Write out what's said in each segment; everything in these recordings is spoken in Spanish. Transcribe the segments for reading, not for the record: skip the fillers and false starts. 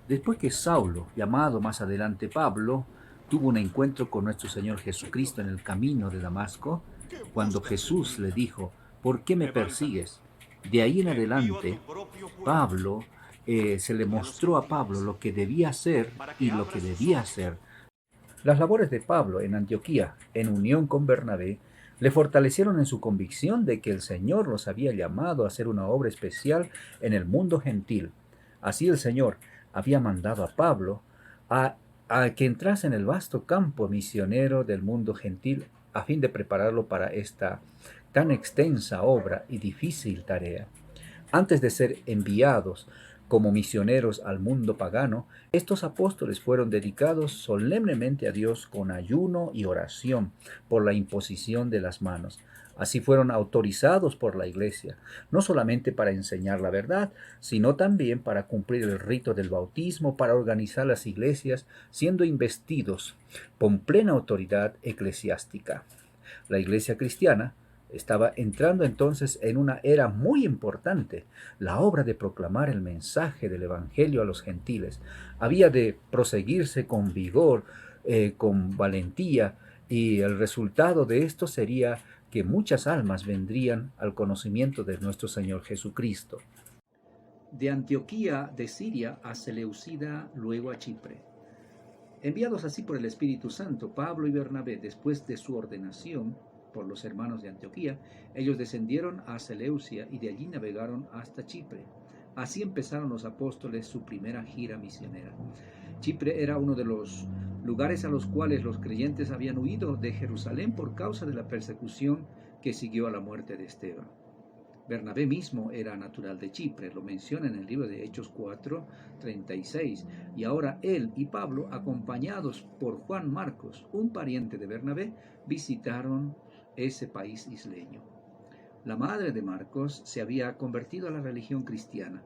Después que Saulo, llamado más adelante Pablo, tuvo un encuentro con nuestro Señor Jesucristo en el camino de Damasco, cuando Jesús le dijo, ¿por qué me persigues? De ahí en adelante, Pablo se le mostró a Pablo lo que debía hacer y lo que debía hacer. Las labores de Pablo en Antioquía, en unión con Bernabé, le fortalecieron en su convicción de que el Señor los había llamado a hacer una obra especial en el mundo gentil. Así el Señor había mandado a Pablo a, a que entrase en el vasto campo misionero del mundo gentil a fin de prepararlo para esta tan extensa obra y difícil tarea. Antes de ser enviados como misioneros al mundo pagano, estos apóstoles fueron dedicados solemnemente a Dios con ayuno y oración por la imposición de las manos. Así fueron autorizados por la Iglesia, no solamente para enseñar la verdad, sino también para cumplir el rito del bautismo, para organizar las iglesias, siendo investidos con plena autoridad eclesiástica. La Iglesia cristiana estaba entrando entonces en una era muy importante. La obra de proclamar el mensaje del Evangelio a los gentiles había de proseguirse con vigor, con valentía, y el resultado de esto sería que muchas almas vendrían al conocimiento de nuestro Señor Jesucristo. De Antioquía de Siria a Seleucida, luego a Chipre. Enviados así por el Espíritu Santo, Pablo y Bernabé, después de su ordenación por los hermanos de Antioquía, ellos descendieron a Seleucia y de allí navegaron hasta Chipre. Así empezaron los apóstoles su primera gira misionera. Chipre era uno de los lugares a los cuales los creyentes habían huido de Jerusalén por causa de la persecución que siguió a la muerte de Esteban. Bernabé mismo era natural de Chipre, lo menciona en el libro de Hechos 4:36. Y ahora él y Pablo, acompañados por Juan Marcos, un pariente de Bernabé, visitaron ese país isleño. La madre de Marcos se había convertido a la religión cristiana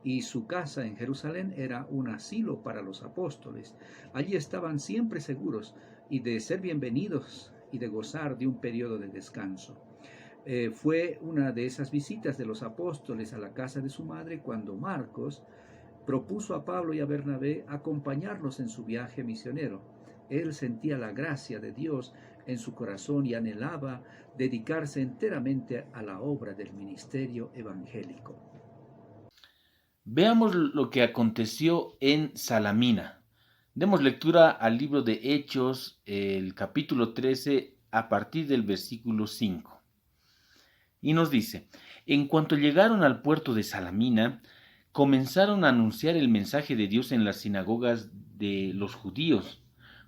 y su casa en Jerusalén era un asilo para los apóstoles. Allí estaban siempre seguros y de ser bienvenidos y de gozar de un periodo de descanso. Fue una de esas visitas de los apóstoles a la casa de su madre cuando Marcos propuso a Pablo y a Bernabé acompañarlos en su viaje misionero. Él sentía la gracia de Dios en su corazón y anhelaba dedicarse enteramente a la obra del ministerio evangélico. Veamos lo que aconteció en Salamina. Demos lectura al libro de Hechos, el capítulo 13, a partir del versículo 5. Y nos dice, en cuanto llegaron al puerto de Salamina, comenzaron a anunciar el mensaje de Dios en las sinagogas de los judíos.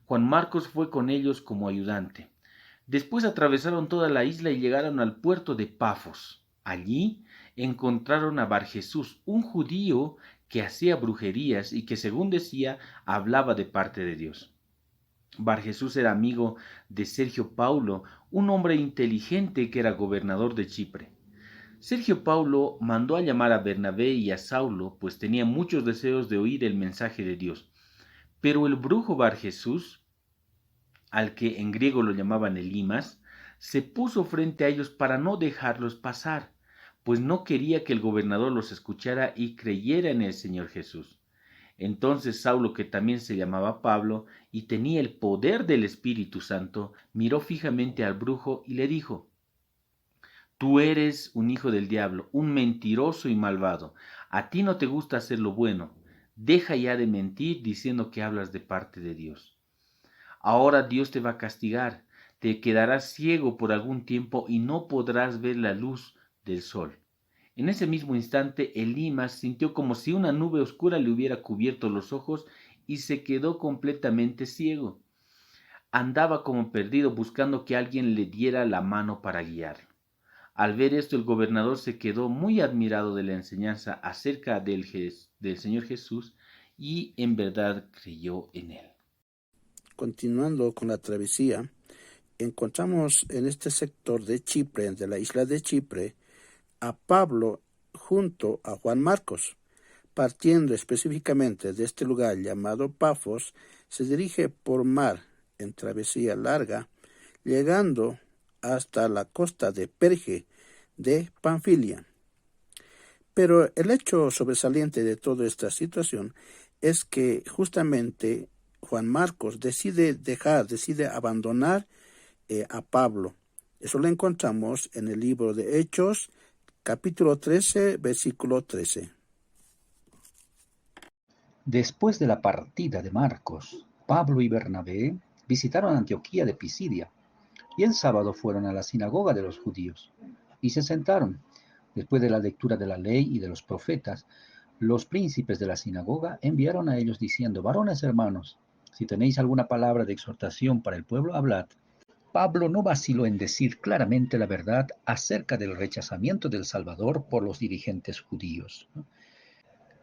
Juan Marcos fue con ellos como ayudante. Después atravesaron toda la isla y llegaron al puerto de Pafos. Allí encontraron a Barjesús, un judío que hacía brujerías y que, según decía, hablaba de parte de Dios. Barjesús era amigo de Sergio Paulo, un hombre inteligente que era gobernador de Chipre. Sergio Paulo mandó a llamar a Bernabé y a Saulo, pues tenía muchos deseos de oír el mensaje de Dios. Pero el brujo Barjesús, al que en griego lo llamaban Elimas, se puso frente a ellos para no dejarlos pasar, pues no quería que el gobernador los escuchara y creyera en el Señor Jesús. Entonces Saulo, que también se llamaba Pablo y tenía el poder del Espíritu Santo, miró fijamente al brujo y le dijo: Tú eres un hijo del diablo, un mentiroso y malvado. A ti no te gusta hacer lo bueno. Deja ya de mentir diciendo que hablas de parte de Dios. Ahora Dios te va a castigar, te quedarás ciego por algún tiempo y no podrás ver la luz del sol. En ese mismo instante Elimas sintió como si una nube oscura le hubiera cubierto los ojos y se quedó completamente ciego. Andaba como perdido buscando que alguien le diera la mano para guiarlo. Al ver esto, el gobernador se quedó muy admirado de la enseñanza acerca del Señor Jesús y en verdad creyó en él. Continuando con la travesía, encontramos en este sector de Chipre, de la isla de Chipre, a Pablo junto a Juan Marcos. Partiendo específicamente de este lugar llamado Pafos, se dirige por mar en travesía larga, llegando hasta la costa de Perge de Panfilia. Pero el hecho sobresaliente de toda esta situación es que justamente Juan Marcos decide abandonar a Pablo. Eso lo encontramos en el libro de Hechos, capítulo 13, versículo 13. Después de la partida de Marcos, Pablo y Bernabé visitaron Antioquía de Pisidia, y el sábado fueron a la sinagoga de los judíos, y se sentaron. Después de la lectura de la ley y de los profetas, los príncipes de la sinagoga enviaron a ellos diciendo: varones hermanos, si tenéis alguna palabra de exhortación para el pueblo, hablad. Pablo no vaciló en decir claramente la verdad acerca del rechazamiento del Salvador por los dirigentes judíos.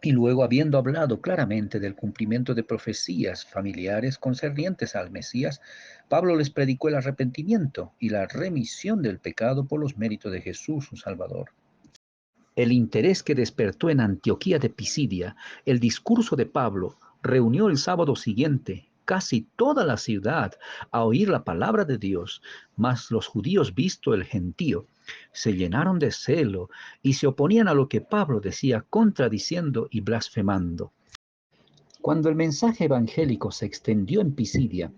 Y luego, habiendo hablado claramente del cumplimiento de profecías familiares concernientes al Mesías, Pablo les predicó el arrepentimiento y la remisión del pecado por los méritos de Jesús, su Salvador. El interés que despertó en Antioquía de Pisidia el discurso de Pablo reunió el sábado siguiente casi toda la ciudad a oír la palabra de Dios, mas los judíos, visto el gentío, se llenaron de celo y se oponían a lo que Pablo decía, contradiciendo y blasfemando. Cuando el mensaje evangélico se extendió en Pisidia,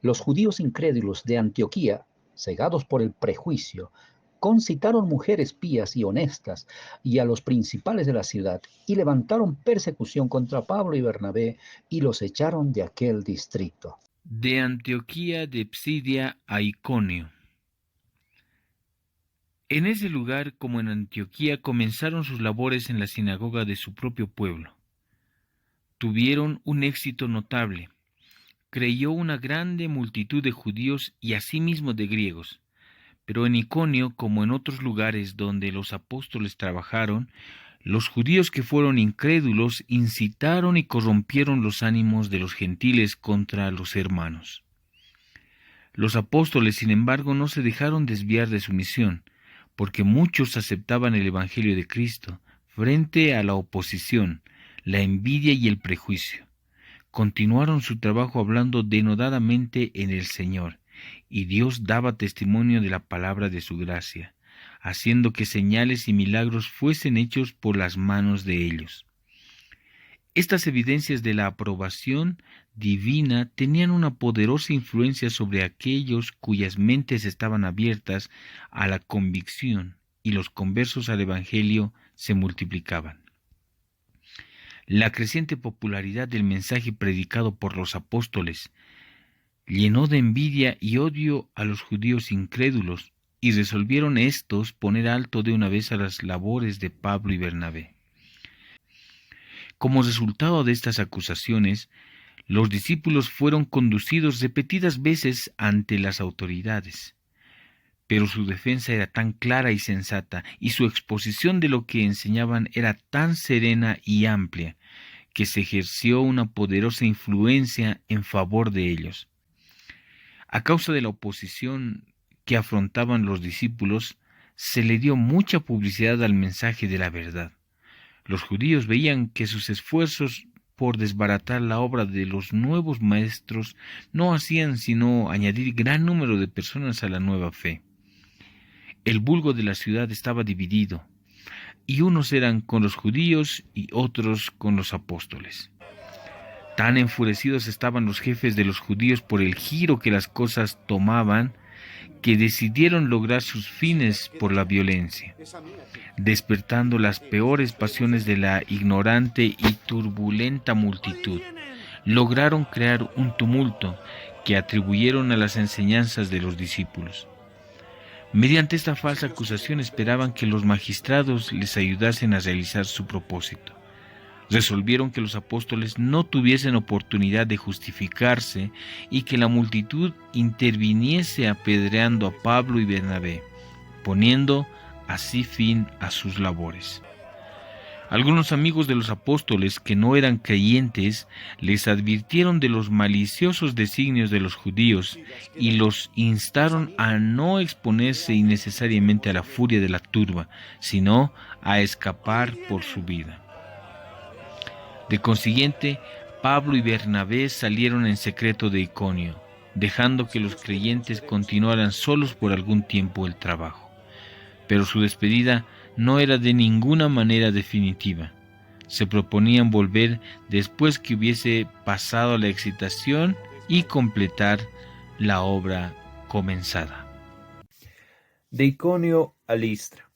los judíos incrédulos de Antioquía, cegados por el prejuicio, concitaron mujeres pías y honestas y a los principales de la ciudad, y levantaron persecución contra Pablo y Bernabé, y los echaron de aquel distrito. De Antioquía de Pisidia a Iconio. En ese lugar, como en Antioquía, comenzaron sus labores en la sinagoga de su propio pueblo. Tuvieron un éxito notable. Creyó una grande multitud de judíos y asimismo de griegos. Pero en Iconio, como en otros lugares donde los apóstoles trabajaron, los judíos que fueron incrédulos incitaron y corrompieron los ánimos de los gentiles contra los hermanos. Los apóstoles, sin embargo, no se dejaron desviar de su misión, porque muchos aceptaban el Evangelio de Cristo frente a la oposición, la envidia y el prejuicio. Continuaron su trabajo hablando denodadamente en el Señor, y Dios daba testimonio de la palabra de su gracia, haciendo que señales y milagros fuesen hechos por las manos de ellos. Estas evidencias de la aprobación divina tenían una poderosa influencia sobre aquellos cuyas mentes estaban abiertas a la convicción, y los conversos al Evangelio se multiplicaban. La creciente popularidad del mensaje predicado por los apóstoles llenó de envidia y odio a los judíos incrédulos, y resolvieron éstos poner alto de una vez a las labores de Pablo y Bernabé. Como resultado de estas acusaciones, los discípulos fueron conducidos repetidas veces ante las autoridades. Pero su defensa era tan clara y sensata, y su exposición de lo que enseñaban era tan serena y amplia, que se ejerció una poderosa influencia en favor de ellos. A causa de la oposición que afrontaban los discípulos, se le dio mucha publicidad al mensaje de la verdad. Los judíos veían que sus esfuerzos por desbaratar la obra de los nuevos maestros no hacían sino añadir gran número de personas a la nueva fe. El vulgo de la ciudad estaba dividido, y unos eran con los judíos y otros con los apóstoles. Tan enfurecidos estaban los jefes de los judíos por el giro que las cosas tomaban, que decidieron lograr sus fines por la violencia, despertando las peores pasiones de la ignorante y turbulenta multitud. Lograron crear un tumulto que atribuyeron a las enseñanzas de los discípulos. Mediante esta falsa acusación esperaban que los magistrados les ayudasen a realizar su propósito. Resolvieron que los apóstoles no tuviesen oportunidad de justificarse y que la multitud interviniese apedreando a Pablo y Bernabé, poniendo así fin a sus labores. Algunos amigos de los apóstoles que no eran creyentes les advirtieron de los maliciosos designios de los judíos y los instaron a no exponerse innecesariamente a la furia de la turba, sino a escapar por su vida. De consiguiente, Pablo y Bernabé salieron en secreto de Iconio, dejando que los creyentes continuaran solos por algún tiempo el trabajo. Pero su despedida no era de ninguna manera definitiva. se proponían volver después que hubiese pasado la excitación y completar la obra comenzada. De Iconio a Listra.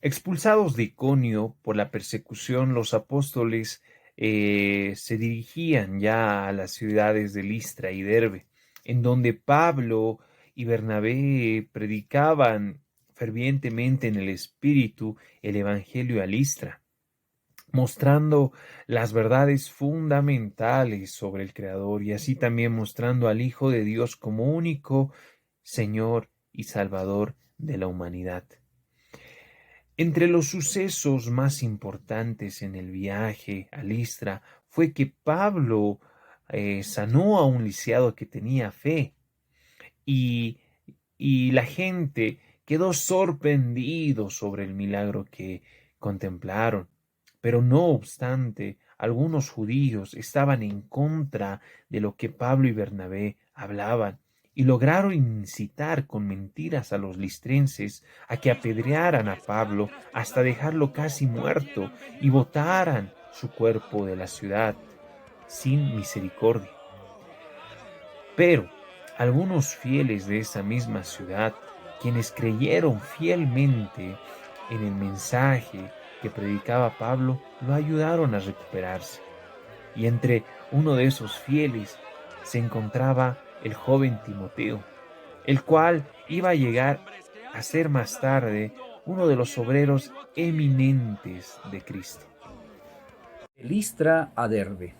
Expulsados de Iconio por la persecución, los apóstoles se dirigían ya a las ciudades de Listra y Derbe, en donde Pablo y Bernabé predicaban fervientemente en el Espíritu el Evangelio a Listra, mostrando las verdades fundamentales sobre el Creador y así también mostrando al Hijo de Dios como único Señor y Salvador de la humanidad. Entre los sucesos más importantes en el viaje a Listra fue que Pablo sanó a un lisiado que tenía fe y la gente quedó sorprendido sobre el milagro que contemplaron. Pero no obstante, algunos judíos estaban en contra de lo que Pablo y Bernabé hablaban y lograron incitar con mentiras a los listrenses a que apedrearan a Pablo hasta dejarlo casi muerto y botaran su cuerpo de la ciudad sin misericordia. Pero algunos fieles de esa misma ciudad, quienes creyeron fielmente en el mensaje que predicaba Pablo, lo ayudaron a recuperarse. Y entre uno de esos fieles se encontraba el joven Timoteo, el cual iba a llegar a ser más tarde uno de los obreros eminentes de Cristo. De Listra a Derbe.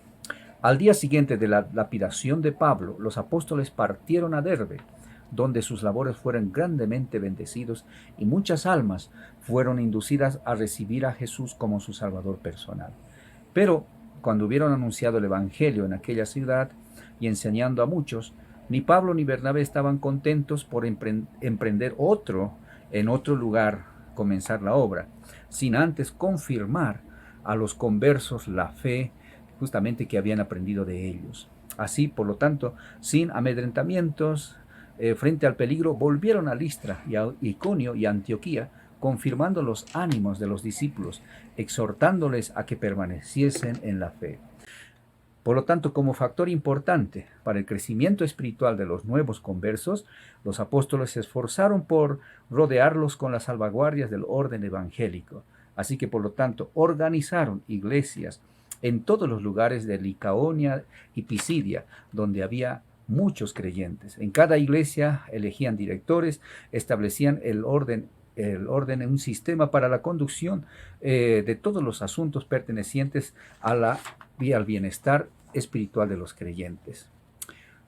Al día siguiente de la lapidación de Pablo, los apóstoles partieron a Derbe, donde sus labores fueron grandemente bendecidos y muchas almas fueron inducidas a recibir a Jesús como su Salvador personal. Pero cuando hubieron anunciado el Evangelio en aquella ciudad y enseñando a muchos, ni Pablo ni Bernabé estaban contentos por emprender en otro lugar, comenzar la obra, sin antes confirmar a los conversos la fe justamente que habían aprendido de ellos. Así, por lo tanto, sin amedrentamientos, frente al peligro, volvieron a Listra y a Iconio y a Antioquía, confirmando los ánimos de los discípulos, exhortándoles a que permaneciesen en la fe. Por lo tanto, como factor importante para el crecimiento espiritual de los nuevos conversos, los apóstoles se esforzaron por rodearlos con las salvaguardias del orden evangélico. Así que, por lo tanto, organizaron iglesias en todos los lugares de Licaonia y Pisidia, donde había muchos creyentes. En cada iglesia elegían directores, establecían el orden en un sistema para la conducción de todos los asuntos pertenecientes al bienestar espiritual de los creyentes.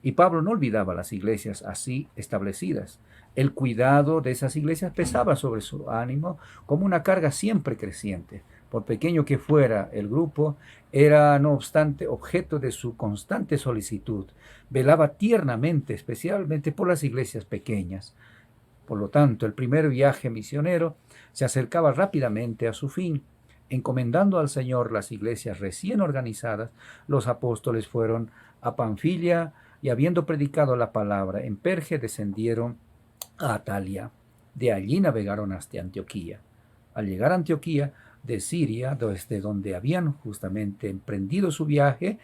Y Pablo no olvidaba las iglesias así establecidas. El cuidado de esas iglesias pesaba sobre su ánimo como una carga siempre creciente. Por pequeño que fuera el grupo, era no obstante objeto de su constante solicitud. Velaba tiernamente, especialmente por las iglesias pequeñas. Por lo tanto, el primer viaje misionero se acercaba rápidamente a su fin. Encomendando al Señor las iglesias recién organizadas, los apóstoles fueron a Panfilia y, habiendo predicado la palabra en Perge, descendieron a Atalia. De allí navegaron hasta Antioquía. Al llegar a Antioquía de Siria, desde donde habían justamente emprendido su viaje,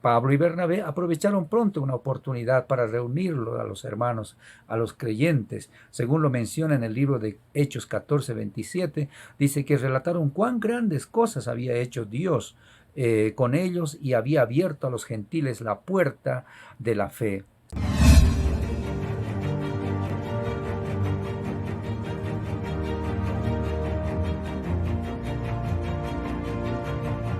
Pablo y Bernabé aprovecharon pronto una oportunidad para reunirlo a los hermanos, a los creyentes. Según lo menciona en el libro de Hechos 14:27, dice que relataron cuán grandes cosas había hecho Dios con ellos y había abierto a los gentiles la puerta de la fe.